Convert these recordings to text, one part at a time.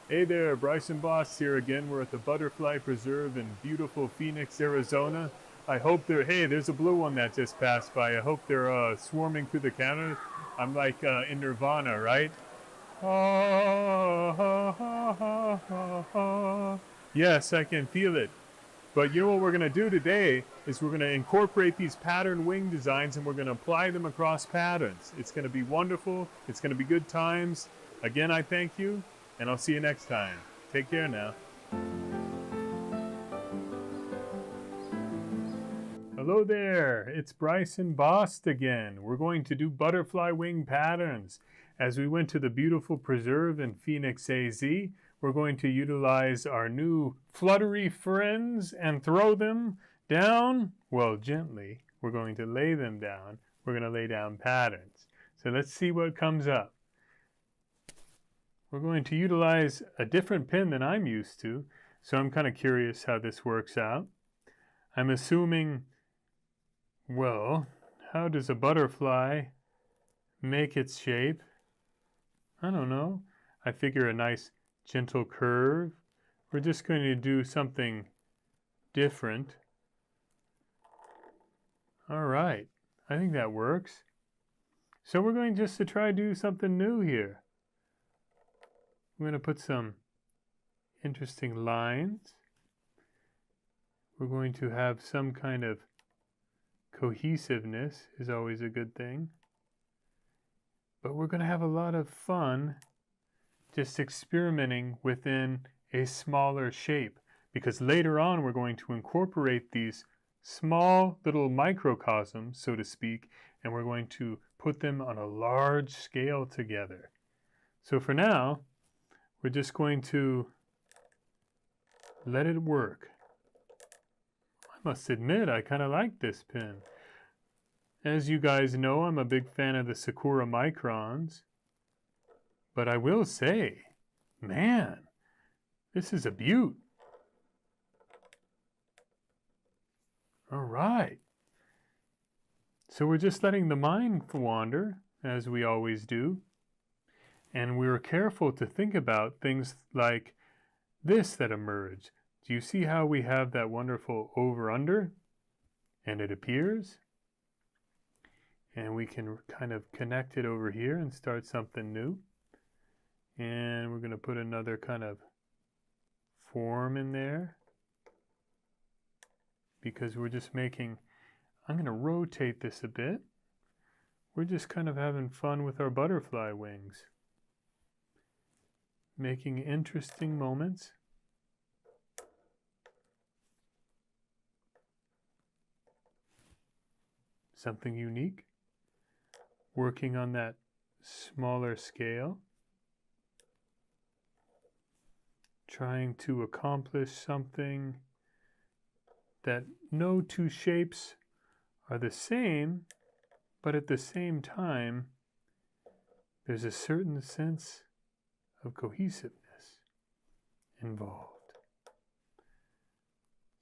Hey there, Bryson Bost here again. We're at the Butterfly Preserve in beautiful Phoenix, Arizona. I hope hey, there's a blue one that just passed by. I hope they're swarming through the counter. I'm like in Nirvana, right? Yes, I can feel it. But you know what we're going to do today is we're going to incorporate these pattern wing designs and we're going to apply them across patterns. It's going to be wonderful. It's going to be good times. Again, I thank you, and I'll see you next time. Take care now. Hello there, it's Bryson Bost again. We're going to do butterfly wing patterns. As we went to the beautiful preserve in Phoenix, AZ, we're going to utilize our new fluttery friends and throw them down, well, gently. We're going to lay them down. We're going to lay down patterns. So let's see what comes up. We're going to utilize a different pin than I'm used to, so I'm kind of curious how this works out. I'm assuming, well, how does a butterfly make its shape? I don't know. I figure a nice gentle curve. We're just going to do something different. All right, I think that works. So we're going just to try to do something new here. I'm going to put some interesting lines. We're going to have some kind of cohesiveness is always a good thing. But we're going to have a lot of fun just experimenting within a smaller shape, because later on we're going to incorporate these small little microcosms, so to speak, and we're going to put them on a large scale together. So for now, we're just going to let it work. I must admit, I kind of like this pen. As you guys know, I'm a big fan of the Sakura Microns. But I will say, man, this is a beaut. All right. So we're just letting the mind wander, as we always do. And we were careful to think about things like this that emerge. Do you see how we have that wonderful over-under? And it appears. And we can kind of connect it over here and start something new. And we're going to put another kind of form in there, because we're just making, I'm going to rotate this a bit. We're just kind of having fun with our butterfly wings, making interesting moments. Something unique, working on that smaller scale, trying to accomplish something that no two shapes are the same, but at the same time, there's a certain sense of cohesiveness involved.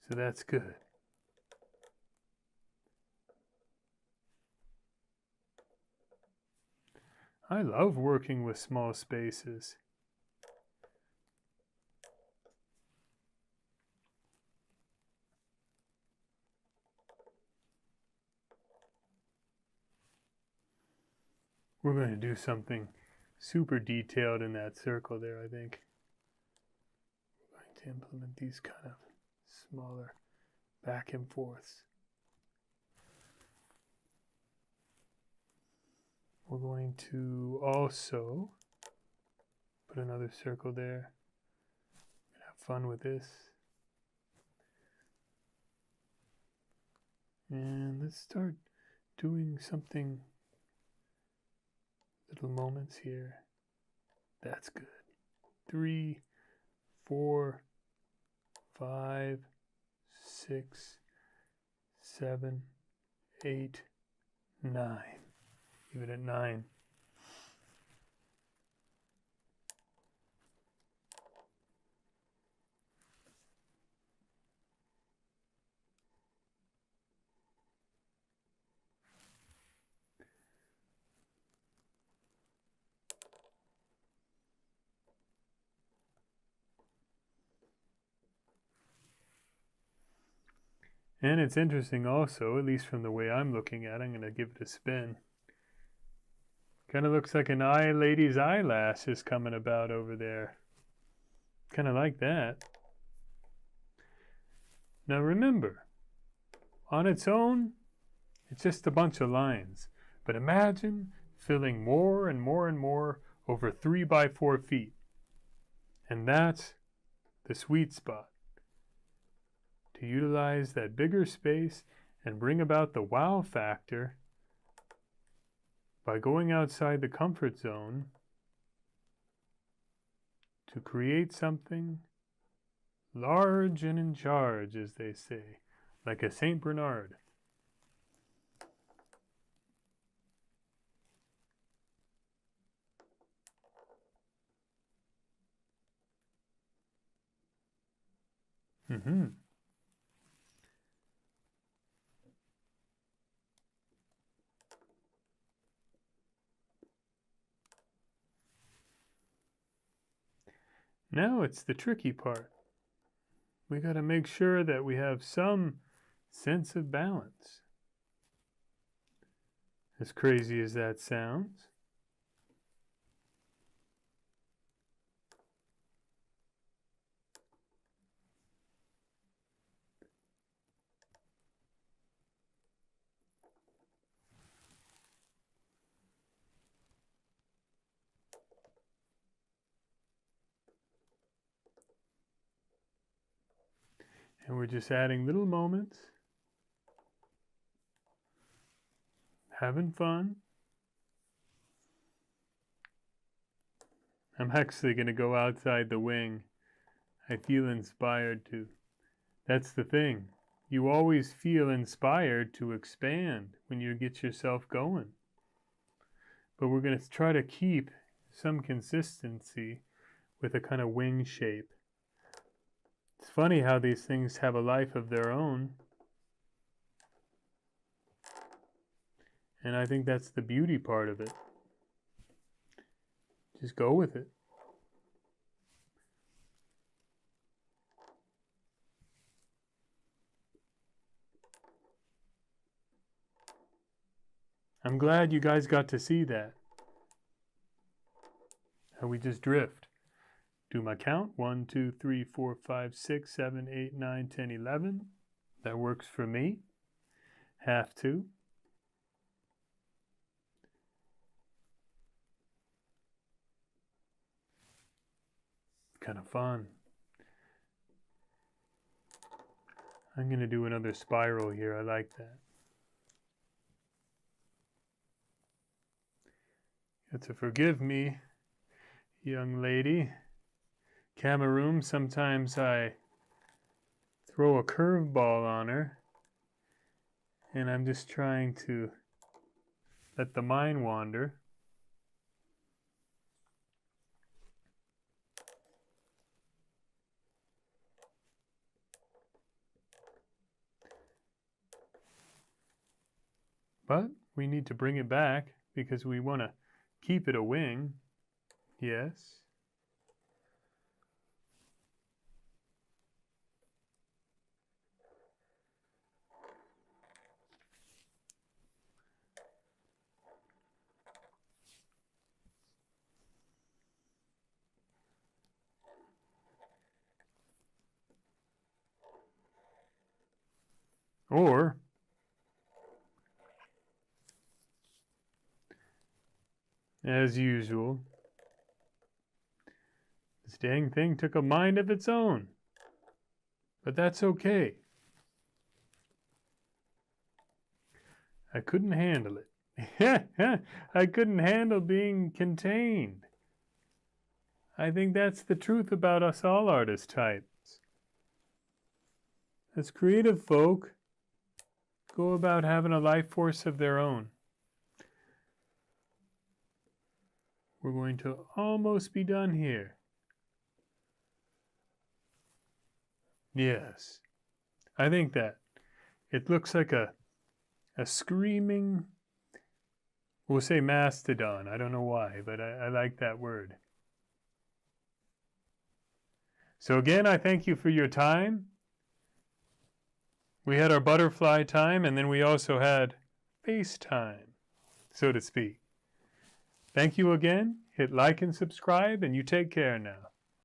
So that's good. I love working with small spaces. We're going to do something super detailed in that circle there, I think. We're going to implement these kind of smaller back and forths. We're going to also put another circle there. Have fun with this. And let's start doing something, little moments here. That's good. 3, 4, 5, 6, 7, 8, 9. Leave it at 9. And it's interesting also, at least from the way I'm looking at it, I'm going to give it a spin. Kind of looks like an lady's eyelash is coming about over there. Kind of like that. Now remember, on its own, it's just a bunch of lines. But imagine filling more and more and more over 3 by 4 feet. And that's the sweet spot. To utilize that bigger space and bring about the wow factor by going outside the comfort zone to create something large and in charge, as they say, like a Saint Bernard. Now it's the tricky part. We got to make sure that we have some sense of balance. As crazy as that sounds. And we're just adding little moments, having fun. I'm actually going to go outside the wing. I feel inspired to. That's the thing. You always feel inspired to expand when you get yourself going. But we're going to try to keep some consistency with a kind of wing shape. It's funny how these things have a life of their own. And I think that's the beauty part of it. Just go with it. I'm glad you guys got to see that. How we just drift. Do my count. 1, 2, 3, 4, 5, 6, 7, 8, 9, 10, 11. That works for me. Have to. Kind of fun. I'm going to do another spiral here. I like that. You have to forgive me, young lady. Cameroon, sometimes I throw a curveball on her, and I'm just trying to let the mind wander. But we need to bring it back because we want to keep it a wing. Yes. Or as usual, this dang thing took a mind of its own. But that's okay. I couldn't handle it. I couldn't handle being contained. I think that's the truth about us all artist types. As creative folk go about having a life force of their own. We're going to almost be done here. Yes, I think that. It looks like a screaming, we'll say mastodon. I don't know why, but I like that word. So again, I thank you for your time. We had our butterfly time, and then we also had FaceTime, so to speak. Thank you again. Hit like and subscribe, and you take care now.